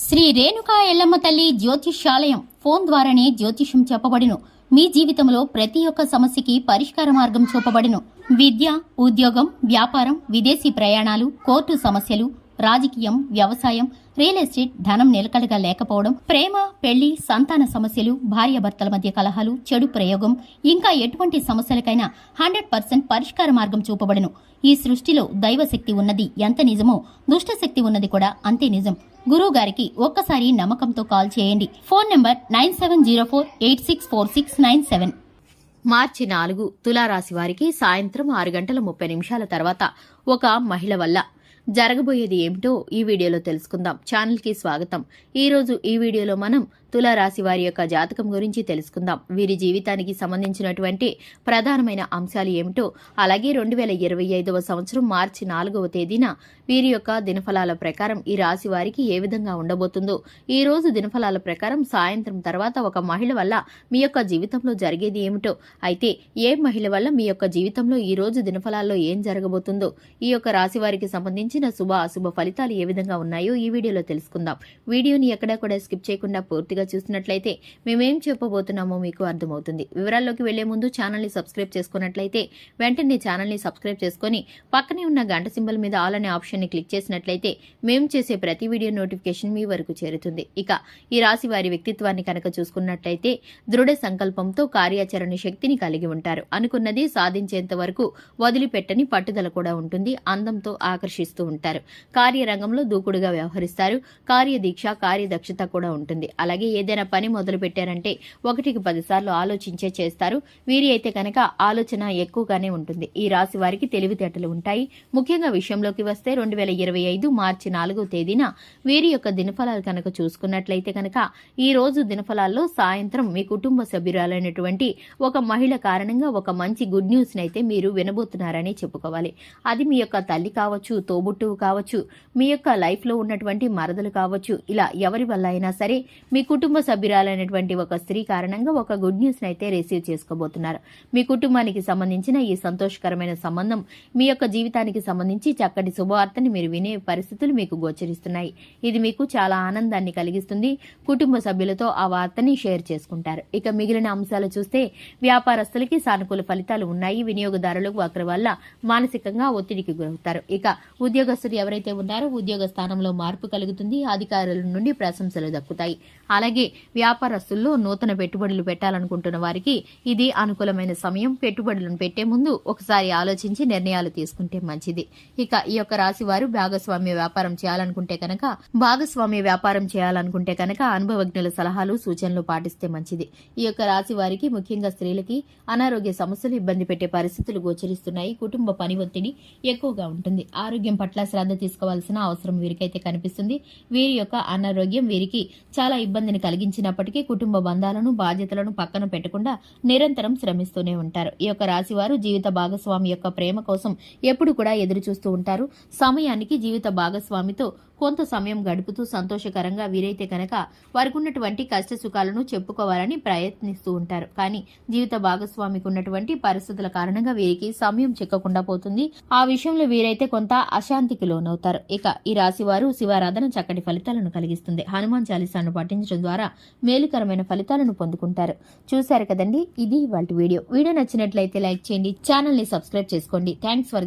శ్రీ రేణుకా ఎల్లమ్మ తల్లి జ్యోతిష్యాలయం ఫోన్ ద్వారానే జ్యోతిష్యం చెప్పబడును. మీ జీవితంలో ప్రతి ఒక్క సమస్యకి పరిష్కార మార్గం చూపబడును. విద్య, ఉద్యోగం, వ్యాపారం, విదేశీ ప్రయాణాలు, కోర్టు సమస్యలు, రాజకీయం, వ్యవసాయం, రియల్ ఎస్టేట్, ధనం నిలకడగా లేకపోవడం, ప్రేమ, పెళ్లి, సంతాన సమస్యలు, భార్యాభర్తల మధ్య కలహాలు, చెడు ప్రయోగం, ఇంకా ఎటువంటి సమస్యలకైనా 100% పరిష్కార మార్గం చూపబడును. ఈ సృష్టిలో దైవశక్తి ఉన్నది ఎంత నిజమో దుష్ట శక్తి ఉన్నది కూడా అంతే నిజం. గురువు గారికి ఒక్కసారి నమ్మకంతో కాల్ చేయండి. Phone number 9704864697. మార్చి 4 తులారాశి వారికి సాయంత్రం 6:30 తర్వాత ఒక మహిళ వల్ల జరగబోయేది ఏమిటో ఈ వీడియోలో తెలుసుకుందాం. ఛానల్ కి స్వాగతం. ఈ రోజు ఈ వీడియోలో మనం తులారాశి వారి యొక్క జాతకం గురించి తెలుసుకుందాం. వీరి జీవితానికి సంబంధించినటువంటి ప్రధానమైన అంశాలు ఏమిటో, అలాగే 2025వ సంవత్సరం మార్చి 4వ తేదీన వీరి యొక్క దినఫలాల ప్రకారం ఈ రాశి వారికి ఏ విధంగా ఉండబోతుందో, ఈ రోజు దినఫలాల ప్రకారం సాయంత్రం తర్వాత ఒక మహిళ వల్ల మీ యొక్క జీవితంలో జరిగేది ఏమిటో, అయితే ఏ మహిళ వల్ల మీ యొక్క జీవితంలో ఈ రోజు దినఫలాల్లో ఏం జరగబోతుందో, ఈ యొక్క రాశి వారికి సంబంధించిన శుభ అశుభ ఫలితాలు ఏ విధంగా ఉన్నాయో ఈ వీడియోలో తెలుసుకుందాం. వీడియోని ఎక్కడా కూడా స్కిప్ చేయకుండా పూర్తిగా చూసినట్లయితే మేమేం చెప్పబోతున్నామో మీకు అర్థమవుతుంది. వివరాల్లోకి వెళ్లే ముందు ఛానల్ ని సబ్స్క్రైబ్ చేసుకున్నట్లయితే వెంటనే ఛానల్ ని సబ్స్క్రైబ్ చేసుకుని పక్కనే ఉన్న గంట సింబల్ మీద ఆల్ అనే ఆప్షన్ ని క్లిక్ చేసినట్లయితే మేము చేసే ప్రతి వీడియో నోటిఫికేషన్ మీ వరకు చేరుతుంది. ఇక ఈ రాశి వారి వ్యక్తిత్వాన్ని కనుక చూసుకున్నట్లయితే దృఢ సంకల్పంతో కార్యాచరణ శక్తిని కలిగి ఉంటారు. అనుకున్నది సాధించేంత వరకు వదిలిపెట్టని పట్టుదల కూడా ఉంటుంది. అందంతో ఆకర్షిస్తూ ఉంటారు. కార్యరంగంలో దూకుడుగా వ్యవహరిస్తారు. కార్యదీక్ష, కార్యదక్షత కూడా ఉంటుంది. అలాగే ఏదైనా పని మొదలు పెట్టారంటే 1కి 10 సార్లు ఆలోచించే చేస్తారు. వీరి అయితే కనుక ఆలోచన ఎక్కువగానే ఉంటుంది. ఈ రాశి వారికి తెలివితేటలు ఉంటాయి. ముఖ్యంగా విషయంలోకి వస్తే 2025 మార్చి 4వ తేదీన వీరి యొక్క దినఫలాలు కనుక చూసుకున్నట్లయితే కనుక ఈ రోజు దినఫలాల్లో సాయంత్రం మీ కుటుంబ సభ్యురాలైనటువంటి ఒక మహిళ కారణంగా ఒక మంచి గుడ్ న్యూస్ అయితే మీరు వినబోతున్నారని చెప్పుకోవాలి. అది మీ యొక్క తల్లి కావచ్చు, తోబుట్టువు కావచ్చు, మీ యొక్క లైఫ్ లో ఉన్నటువంటి మరదలు కావచ్చు, ఇలా ఎవరి వల్ల అయినా సరే మీ కుటుంబ సభ్యురాలైనటువంటి ఒక స్త్రీ కారణంగా ఒక గుడ్ న్యూస్ అయితే రిసీవ్ చేసుకోబోతున్నారు. మీ కుటుంబానికి సంబంధించిన ఈ సంతోషకరమైన సంబంధం మీ యొక్క జీవితానికి సంబంధించి చక్కటి శుభవార్తని మీరు వినే పరిస్థితులు మీకు గోచరిస్తున్నాయి. ఇది మీకు చాలా ఆనందాన్ని కలిగిస్తుంది. కుటుంబ సభ్యులతో ఆ వార్తని షేర్ చేసుకుంటారు. ఇక మిగిలిన అంశాలు చూస్తే వ్యాపారస్తులకి సానుకూల ఫలితాలు ఉన్నాయి. వినియోగదారులకు వక్ర వల్ల మానసికంగా ఒత్తిడికి గురవుతారు. ఇక ఉద్యోగస్తులు ఎవరైతే ఉన్నారో ఉద్యోగ స్థానంలో మార్పు కలుగుతుంది. అధికారుల నుండి ప్రశంసలు దక్కుతాయి. అలాగే వ్యాపారస్తుల్లో నూతన పెట్టుబడులు పెట్టాలనుకుంటున్న వారికి ఇది అనుకూలమైన సమయం. పెట్టుబడులను పెట్టే ముందు ఒకసారి ఆలోచించి నిర్ణయాలు తీసుకుంటే మంచిది. ఇక ఈ యొక్క రాశి వారు భాగస్వామ్య వ్యాపారం చేయాలనుకుంటే కనుక అనుభవజ్ఞుల సలహాలు, సూచనలు పాటిస్తే మంచిది. ఈ యొక్క రాశి వారికి ముఖ్యంగా స్త్రీలకి అనారోగ్య సమస్యలు ఇబ్బంది పెట్టే పరిస్థితులు గోచరిస్తున్నాయి. కుటుంబ పని ఒత్తిడి ఎక్కువగా ఉంటుంది. ఆరోగ్యం పట్ల శ్రద్ధ తీసుకోవాల్సిన అవసరం వీరికైతే కనిపిస్తుంది. వీరి యొక్క అనారోగ్యం వీరికి చాలా ఇబ్బందిని కలిగించినప్పటికీ కుటుంబ బంధాలను, బాధ్యతలను పక్కన పెట్టకుండా నిరంతరం శ్రమిస్తూనే ఉంటారు. ఈ యొక్క రాశి వారు జీవిత భాగస్వామి యొక్క ప్రేమ కోసం ఎప్పుడు కూడా ఎదురు చూస్తూ ఉంటారు. సమయానికి జీవిత భాగస్వామితో కొంత సమయం గడుపుతూ సంతోషకరంగా వీరైతే కనుక వారికి ఉన్నటువంటి కష్ట సుఖాలను చెప్పుకోవాలని ప్రయత్నిస్తూ ఉంటారు. కానీ జీవిత భాగస్వామికి ఉన్నటువంటి పరిస్థితుల కారణంగా వీరికి సమయం చిక్కకుండా పోతుంది. ఆ విషయంలో వీరైతే కొంత అశాంతికి లోనవుతారు. ఇక ఈ రాశి వారు శివారాధన చక్కటి ఫలితాలను కలిగిస్తుంది. హనుమాన్ చాలీసాను పఠించడం ద్వారా మేలుకరమైన ఫలితాలను పొందుకుంటారు. చూశారు కదండి, ఇది ఇవాల్టి వీడియో. వీడియో నచ్చినట్లయితే లైక్ చేయండి, ఛానల్ ని సబ్స్క్రైబ్ చేసుకోండి. Thanks for